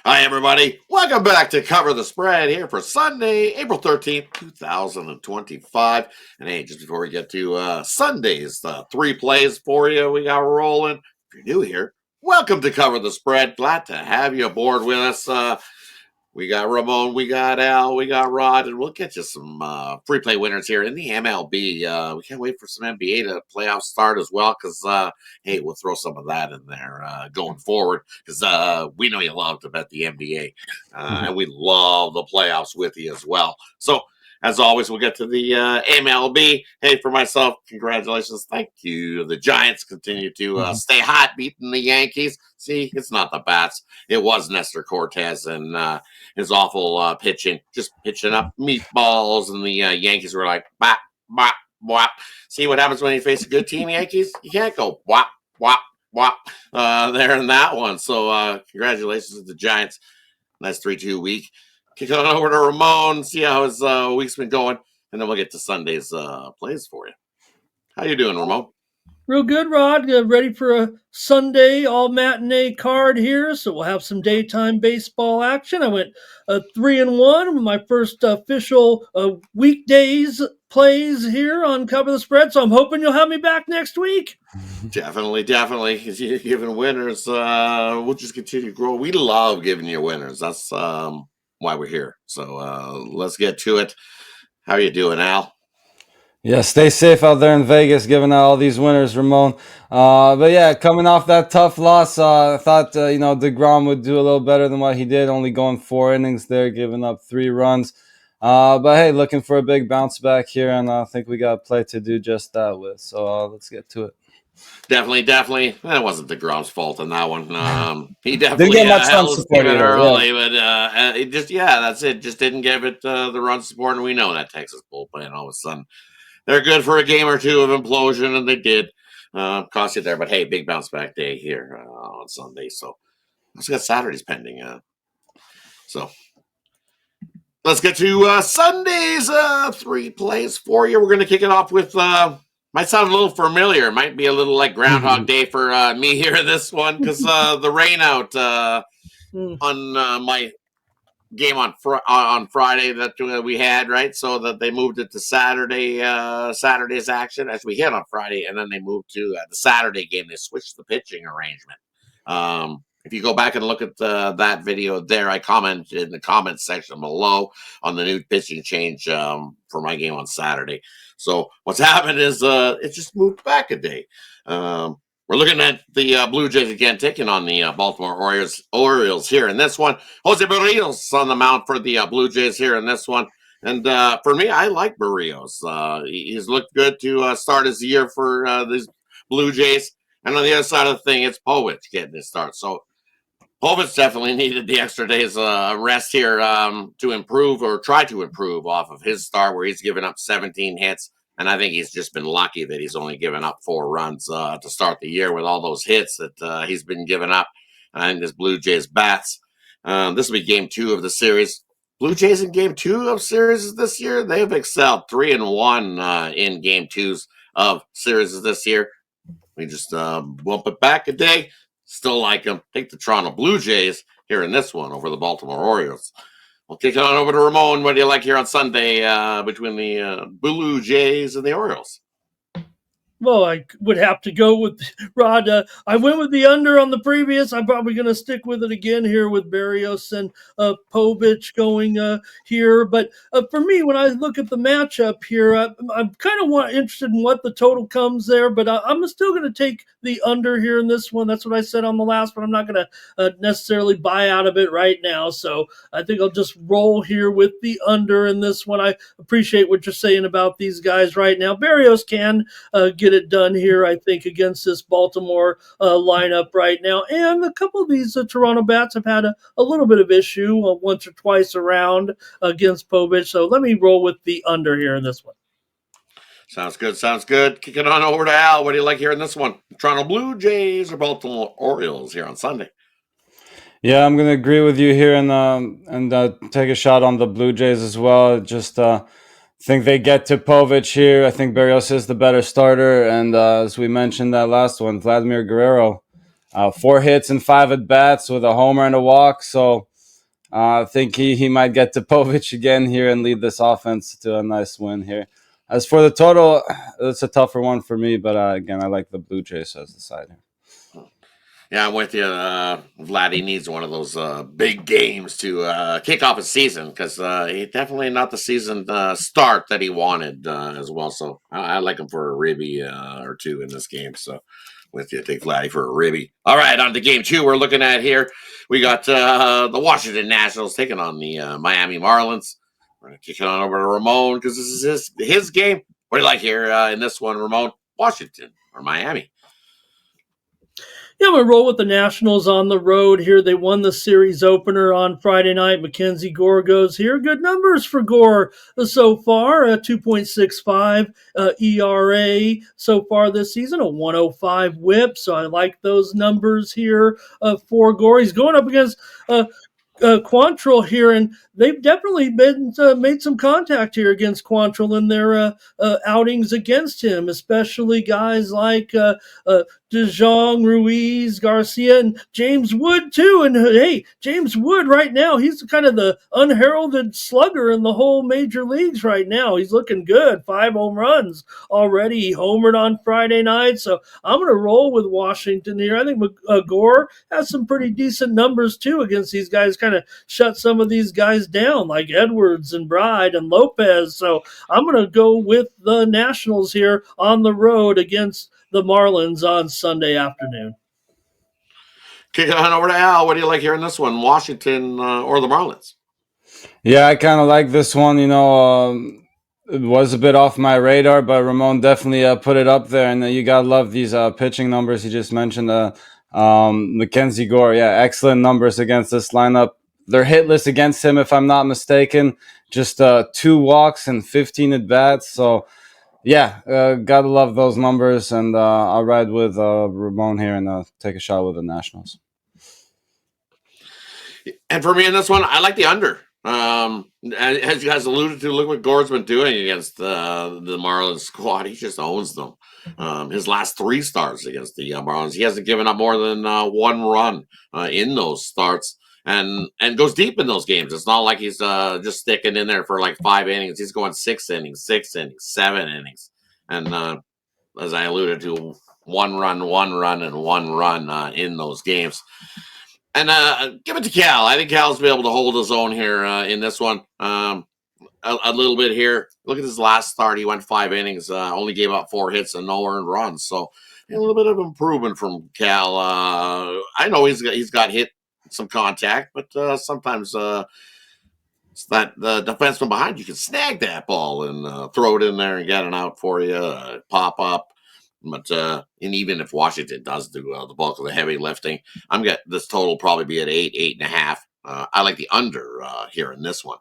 Hi, everybody. Welcome back to Cover the Spread here for Sunday, April 13th, 2025. And hey, just before we get to Sunday's three plays for you, we got rolling. If you're new here, welcome to Cover the Spread. Glad to have you aboard with us. We got Ramon, we got Al, we got Rod, and we'll get you some free play winners here in the MLB. We can't wait for some NBA to playoff start as well because, hey, we'll throw some of that in there going forward because we know you love to bet the NBA and we love the playoffs with you as well. So, as always, we'll get to the MLB. Hey, for myself, congratulations. Thank you. The Giants continue to stay hot, beating the Yankees. See, it's not the bats. It was Nestor Cortez and his awful pitching, just pitching up meatballs, and the Yankees were like, bop, bop, wop. See what happens when you face a good team, Yankees? You can't go wop, wop, wop there in that one. So congratulations to the Giants. Nice 3-2 week. Kick on over to Ramon, see how his week's been going, and then we'll get to Sunday's plays for you. How you doing, Ramon? Real good, Rod. Ready for a Sunday all matinee card here, so we'll have some daytime baseball action. I went 3-1 with my first official weekdays plays here on Cover the Spread, so I'm hoping you'll have me back next week. Definitely. You're giving winners. We'll just continue to grow. We love giving you winners. That's why we're here. So let's get to it. How are you doing, Al? Yeah, stay safe out there in Vegas, giving out all these winners, Ramon. But yeah, coming off that tough loss, I thought DeGrom would do a little better than what he did, only going 4 innings there, giving up 3 runs. But hey, looking for a big bounce back here, and I think we got a play to do just that with. So let's get to it. Definitely. That wasn't DeGrom's fault on that one. He definitely Didn't get much run held his support team either, early, but it just that's it. Just didn't give it the run support, and we know that Texas bullpen all of a sudden they're good for a game or two of implosion, and they did cost you there. But hey, big bounce back day here on Sunday. So let's get Saturday's pending. So let's get to Sunday's 3 plays for you. We're going to kick it off with might sound a little familiar. Might be a little like Groundhog Day for me here in this one because the rain out on my game on Friday that we had, right? So that they moved it to Saturday's action as we hit on Friday, and then they moved to the Saturday game. They switched the pitching arrangement. If you go back and look at that video there, I commented in the comments section below on the new pitching change for my game on Saturday. So what's happened is it just moved back a day. We're looking at the Blue Jays again, taking on the Baltimore Orioles here in this one. Jose Berrios on the mound for the Blue Jays here in this one. And for me, I like Berrios. He's looked good to start his year for these Blue Jays. And on the other side of the thing, it's Povich getting his start. So Povich definitely needed the extra days rest here to improve or try to improve off of his start where he's given up 17 hits. And I think he's just been lucky that he's only given up 4 runs to start the year with all those hits that he's been giving up. And I think this Blue Jays bats. This will be game 2 of the series. Blue Jays in game 2 of series this year, they've excelled 3-1 in game 2s of series this year. We just bump it back a day. Still like them. Take the Toronto Blue Jays here in this one over the Baltimore Orioles. We'll kick it on over to Ramon. What do you like here on Sunday between the Blue Jays and the Orioles? Well, I would have to go with Rod. I went with the under on the previous. I'm probably going to stick with it again here with Berrios and Povich going here. But for me, when I look at the matchup here, I'm kind of interested in what the total comes there. But I'm still going to take the under here in this one. That's what I said on the last one. I'm not going to necessarily buy out of it right now. So I think I'll just roll here with the under in this one. I appreciate what you're saying about these guys right now. Berrios can get it done here, I think, against this Baltimore lineup right now. And a couple of these Toronto bats have had a little bit of issue once or twice around against Povich. So let me roll with the under here in this one. Sounds good. Kick it on over to Al. What do you like here in this one? Toronto Blue Jays or Baltimore Orioles here on Sunday? Yeah, I'm gonna agree with you here and take a shot on the Blue Jays as well. Just think they get to Povich here. I think Berrios is the better starter, and as we mentioned that last one, Vladimir Guerrero, 4 hits and 5 at bats with a homer and a walk. So I think he might get to Povich again here and lead this offense to a nice win here. As for the total, it's a tougher one for me, but again, I like the Blue Jays as the side here. Yeah, I'm with you. Vladdy needs one of those big games to kick off his season because he definitely not the season start that he wanted as well. So I like him for a ribby or two in this game. So with you, take Vladdy for a ribby. All right, on to game two. We're looking at here. We got the Washington Nationals taking on the Miami Marlins. We're going to kick it on over to Ramon because this is his game. What do you like here in this one, Ramon? Washington or Miami? Yeah, I'm going to roll with the Nationals on the road here. They won the series opener on Friday night. Mackenzie Gore goes here. Good numbers for Gore so far. 2.65 ERA so far this season. A 105 whip. So I like those numbers here for Gore. He's going up against Quantrill here, and they've definitely been made some contact here against Quantrill in their outings against him, especially guys like DeJong, Ruiz, Garcia, and James Wood too. And hey, James Wood right now, he's kind of the unheralded slugger in the whole major leagues right now. He's looking good. 5 home runs already. He homered on Friday night, so I'm going to roll with Washington here. I think Gore has some pretty decent numbers too against these guys. Kind of shut some of these guys down like Edwards and Bride and Lopez. So I'm going to go with the Nationals here on the road against the Marlins on Sunday afternoon. Kick it on over to Al. What do you like here in this one, Washington or the Marlins? Yeah, I kind of like this one. It was a bit off my radar, but Ramon definitely put it up there. And you gotta love these pitching numbers he just mentioned. Mackenzie Gore, yeah, excellent numbers against this lineup. They're hitless against him, if I'm not mistaken. Just 2 walks and 15 at bats. So yeah, gotta love those numbers. And I'll ride with Ramon here and take a shot with the Nationals. And for me in this one, I like the under. As you guys alluded to, look what Gore's been doing against the Marlins squad. He just owns them. His last 3 starts against the Marlins, he hasn't given up more than 1 run in those starts, and goes deep in those games. It's not like he's just sticking in there for like 5 innings. He's going 6 innings, 7 innings, and as I alluded to, 1 run, and 1 run in those games. And give it to Cal. I think Cal's been able to hold his own here in this one. A little bit here. Look at his last start. He went 5 innings, only gave up 4 hits and no earned runs. So a little bit of improvement from Cal. I know he's got hit some contact, but sometimes it's that the defenseman behind you can snag that ball and throw it in there and get an out for you, pop up. But and even if Washington does do the bulk of the heavy lifting, I'm getting this total probably be at 8.5. I like the under here in this one.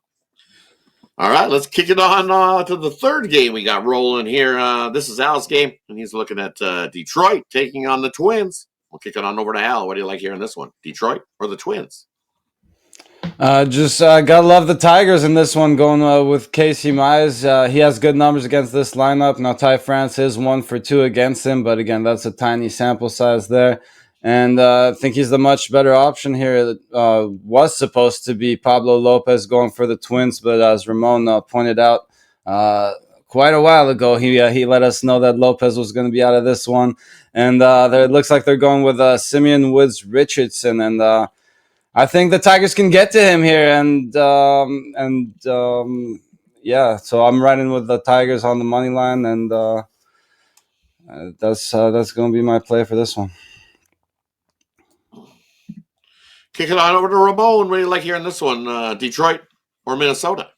All right, let's kick it on to the third game we got rolling here. This is Al's game, and he's looking at Detroit taking on the Twins. We'll kick it on over to Al. What do you like here in this one, Detroit or the Twins? Just gotta love the Tigers in this one, going with Casey Mize. He has good numbers against this lineup. Now Ty France is 1 for 2 against him, but again, that's a tiny sample size there. And I think he's the much better option here. Was supposed to be Pablo Lopez going for the Twins, but as Ramon pointed out quite a while ago, he let us know that Lopez was going to be out of this one. And it looks like they're going with Simeon Woods Richardson, and I think the Tigers can get to him here, and yeah, so I'm riding with the Tigers on the money line, and that's going to be my play for this one. Kick it on over to Ramon. What do you like here in this one, Detroit or Minnesota?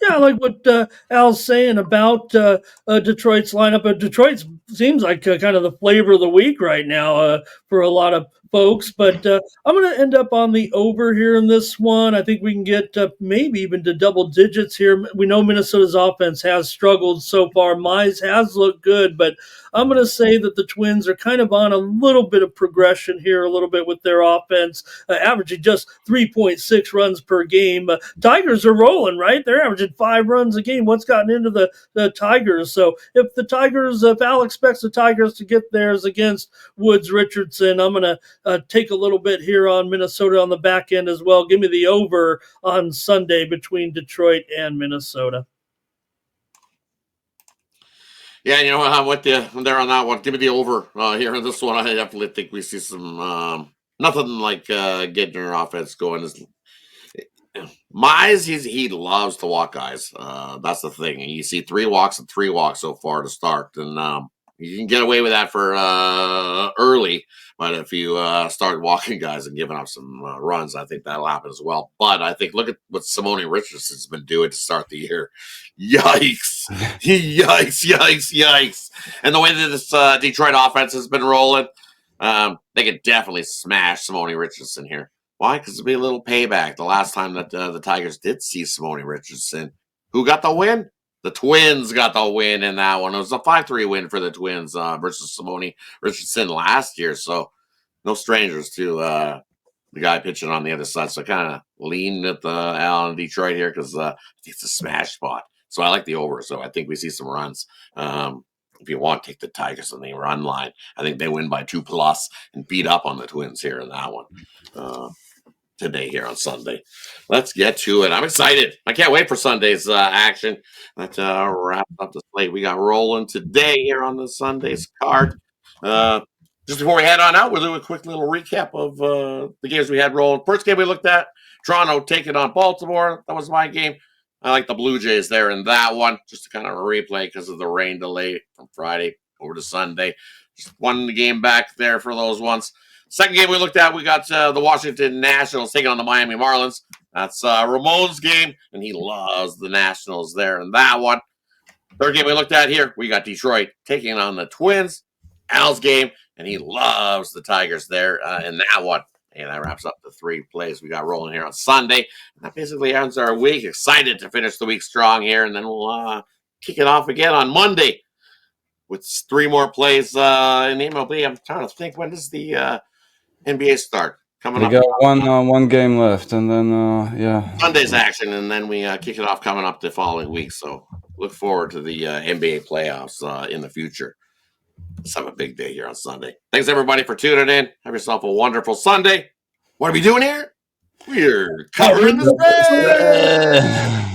Yeah, I like what Al's saying about Detroit's lineup. Detroit seems like kind of the flavor of the week right now for a lot of folks. But I'm going to end up on the over here in this one. I think we can get maybe even to double digits here. We know Minnesota's offense has struggled so far. Mize has looked good, but I'm going to say that the Twins are kind of on a little bit of progression here, a little bit with their offense, averaging just 3.6 runs per game. Tigers are rolling, right? They're averaging 5 runs a game. What's gotten into the Tigers? So if Al expects the Tigers to get theirs against Woods Richardson, I'm going to take a little bit here on Minnesota on the back end as well. Give me the over on Sunday between Detroit and Minnesota. Yeah, you know what? I'm with you there on that one. Give me the over here in this one. I definitely think we see some nothing like getting your offense going. Mize, he loves to walk guys. That's the thing. You see 3 walks and 3 walks so far to start, and you can get away with that for early. But if you start walking guys and giving up some runs, I think that'll happen as well. But I think look at what Simone Richardson's been doing to start the year. Yikes! Yikes! Yikes! Yikes! And the way that this Detroit offense has been rolling, they could definitely smash Simone Richardson here. Why? Because it'll be a little payback. The last time that the Tigers did see Simone Richardson, who got the win? The Twins got the win in that one. It was a 5-3 win for the Twins versus Simone Richardson last year. So no strangers to the guy pitching on the other side. So I kind of leaned at the Al in Detroit here because it's a smash spot. So I like the over. So I think we see some runs. If you want, take the Tigers on the run line. I think they win by 2+ and beat up on the Twins here in that one. Today here on Sunday. Let's get to it. I'm excited. I can't wait for Sunday's action. That wraps up the slate we got rolling today here on the Sunday's card. Just before we head on out, we'll do a quick little recap of the games we had rolling. First game we looked at, Toronto taking on Baltimore. That was my game. I like the Blue Jays there in that one, just to kind of replay because of the rain delay from Friday over to Sunday. Just won the game back there for those ones. Second game we looked at, we got the Washington Nationals taking on the Miami Marlins. That's Ramon's game, and he loves the Nationals there in that one. Third game we looked at here, we got Detroit taking on the Twins. Al's game, and he loves the Tigers there in that one. And that wraps up the 3 plays we got rolling here on Sunday. And that basically ends our week. Excited to finish the week strong here, and then we'll kick it off again on Monday with 3 more plays in the MLB. I'm trying to think, when does the NBA start? Coming We up. got one game left, and then yeah, Sunday's action, and then we kick it off coming up the following week. So look forward to the NBA playoffs in the future. Let's have a big day here on Sunday. Thanks everybody for tuning in. Have yourself a wonderful Sunday. What are we doing here? We're covering the spread.